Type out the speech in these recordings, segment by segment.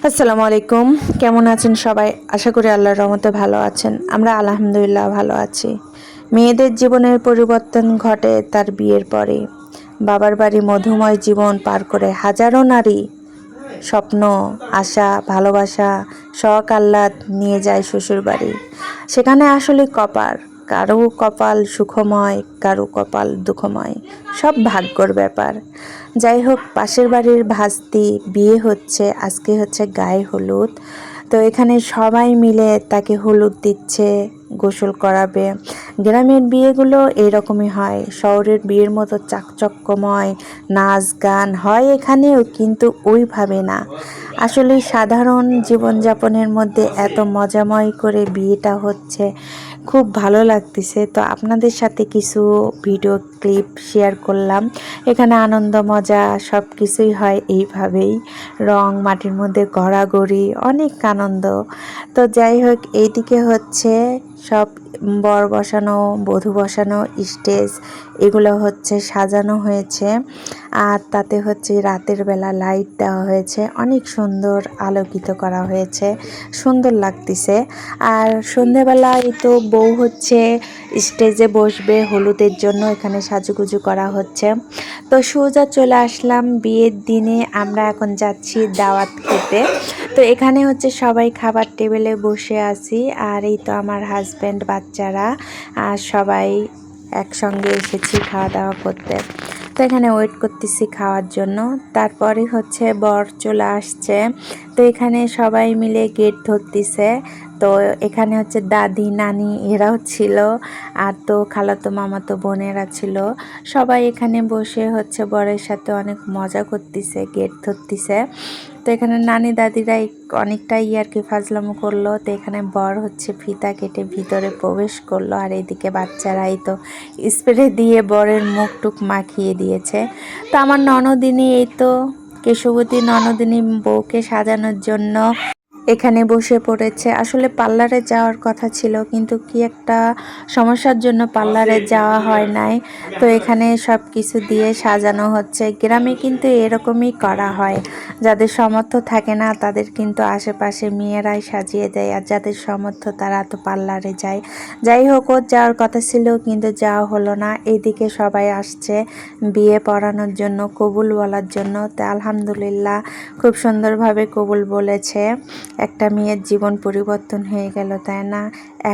আসসালামু আলাইকুম। কেমন আছেন সবাই? আশা করি আল্লাহর রহমতে ভালো আছেন। আমরা আলহামদুলিল্লাহ ভালো আছি। মেয়েদের জীবনের পরিবর্তন ঘটে তার বিয়ের পরে। বাবার বাড়ি মধুময় জীবন পার করে হাজারো নারী স্বপ্ন, আশা, ভালোবাসা, শখ আহ্লাদ নিয়ে যায় শ্বশুর বাড়ি। সেখানে আসলে কারো কপাল সুখময়, কারো কপাল দুঃখময়, সব ভাগ্যর ব্যাপার। যাই হোক, পাশের বাড়ির ভাস্তি বিয়ে হচ্ছে, আজকে হচ্ছে গায়ে হলুদ। তো এখানে সবাই মিলে তাকে হলুদ দিচ্ছে, গোসল করাবে। গ্রামের বিয়েগুলো এরকমই হয়, শহরের বিয়ের মতো চাকচক্যময় নাচ গান হয় এখানেও, কিন্তু ওইভাবে না। আসলে সাধারণ জীবনযাপনের মধ্যে এত মজাময় করে বিয়েটা হচ্ছে, খুব ভালো লাগতেছে। তো আপনাদের সাথে কিছু ভিডিও ক্লিপ শেয়ার করলাম। এখানে আনন্দ মজা সব কিছুই হয় এইভাবেই, রং মাটির মধ্যে গড়াগড়ি, অনেক আনন্দ। তো যাই হোক, এইদিকে হচ্ছে সব বর বসানো, বধূ বসানো স্টেজ, এগুলো হচ্ছে সাজানো হয়েছে। আর তাতে হচ্ছে রাতের বেলা লাইট দেওয়া হয়েছে, অনেক সুন্দর আলোকিত করা হয়েছে, সুন্দর লাগতেছে। আর সন্ধেবেলায় তো বউ হচ্ছে স্টেজে বসবে হলুদের জন্য, এখানে সাজুগুজু করা হচ্ছে। তো সোজা চলে আসলাম বিয়ের দিনে, আমরা এখন যাচ্ছি দাওয়াত খেতে। তো এখানে হচ্ছে সবাই খাবার টেবিলে বসে আছি, আর এই তো আমার হাজব্যান্ড, বাচ্চারা আর সবাই একসঙ্গে এসেছি খাওয়া দাওয়া করতে। তো এখানে ওয়েট করতেছি খাওয়ার জন্য। তারপরে হচ্ছে বর চলে আসছে। তো এখানে সবাই মিলে গেট ধরতেছে। তো এখানে হচ্ছে দাদি নানি এরাও ছিল, আর তো খালাতো মামাতো বোনেরা ছিল। সবাই এখানে বসে হচ্ছে বরের সাথে অনেক মজা করতেছে, গেট ধরতেছে। তো এখানে নানি দাদিরা অনেকটাই আর কি ফাজলামো করলো। তো এখানে বর হচ্ছে ফিতা কেটে ভিতরে প্রবেশ করলো, আর এইদিকে বাচ্চারাই তো স্প্রে দিয়ে বরের মুখ টুক মাখিয়ে দিয়েছে। তো আমার ননদিনী এই তো কেশবতী ননদিনী বউকে সাজানোর জন্য এখানে বসে পড়েছে। আসলে পার্লারে যাওয়ার কথা ছিল, কিন্তু কি একটা সমস্যার জন্য পার্লারে যাওয়া হয় নাই। তো এখানে সব কিছু দিয়ে সাজানো হচ্ছে। গ্রামে কিন্তু এরকমই করা হয়, যাদের সামর্থ্য থাকে না তাদের কিন্তু আশেপাশে মেয়েরাই সাজিয়ে দেয়, আর যাদের সামর্থ্য তারা তো পার্লারে যায়। যাই হোক, ওর যাওয়ার কথা ছিল কিন্তু যাওয়া হলো না। এইদিকে সবাই আসছে বিয়ে পড়ানোর জন্য, কবুল বলার জন্য। তো আলহামদুলিল্লাহ খুব সুন্দরভাবে কবুল বলেছে। একটা মেয়ের জীবন পরিবর্তন হয়ে গেল, তাই না?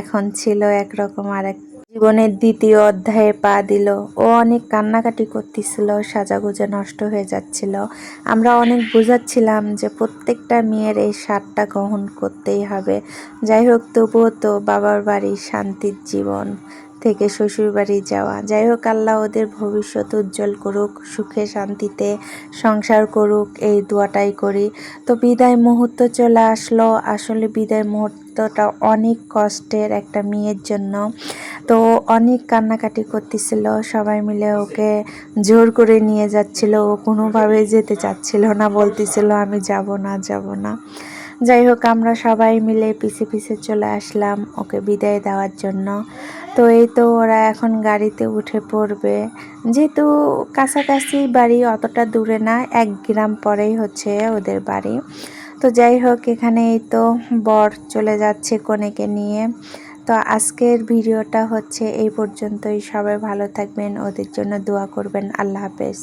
এখন ছিল একরকম, আর এক জীবনের দ্বিতীয় অধ্যায়ে পা দিল। ও অনেক কান্নাকাটি করতেছিল, সাজাগুজা নষ্ট হয়ে যাচ্ছিল। আমরা অনেক বোঝাচ্ছিলাম যে প্রত্যেকটা মেয়ের এই স্বাদটা গ্রহণ করতেই হবে। যাই হোক, তবুও তো বাবার বাড়ি শান্তির জীবন থেকে শ্বশুর বাড়ি যাওয়া। যাই হোক, আল্লাহ ওদের ভবিষ্যৎ উজ্জ্বল করুক, সুখে শান্তিতে সংসার করুক, এই দোয়াটাই করি। তো বিদায় মুহূর্ত চলে আসলো। আসলে বিদায় মুহূর্তটা অনেক কষ্টের একটা মেয়ের জন্য। তো অনেক কান্নাকাটি করতেছিল, সবাই মিলে ওকে জোর করে নিয়ে যাচ্ছিল। ও কোনোভাবে যেতে চাচ্ছিল না, বলতেছিল আমি যাব না, যাব না। যাই হোক, আমরা সবাই মিলে পিছে পিছে চলে আসলাম ওকে বিদায় দেওয়ার জন্য। তো এই তো ওরা এখন গাড়িতে উঠে পড়বে, যেহেতু কাছাকাছি বাড়ি, অতটা দূরে না, 1 গ্রাম পরেই হচ্ছে ওদের বাড়ি। তো যাই হোক, এখানে এই তো বর চলে যাচ্ছে কনেকে নিয়ে। তো আজকের ভিডিওটা হচ্ছে এই পর্যন্তই। সবাই ভালো থাকবেন, ওদের জন্য দোয়া করবেন। আল্লাহ হাফেজ।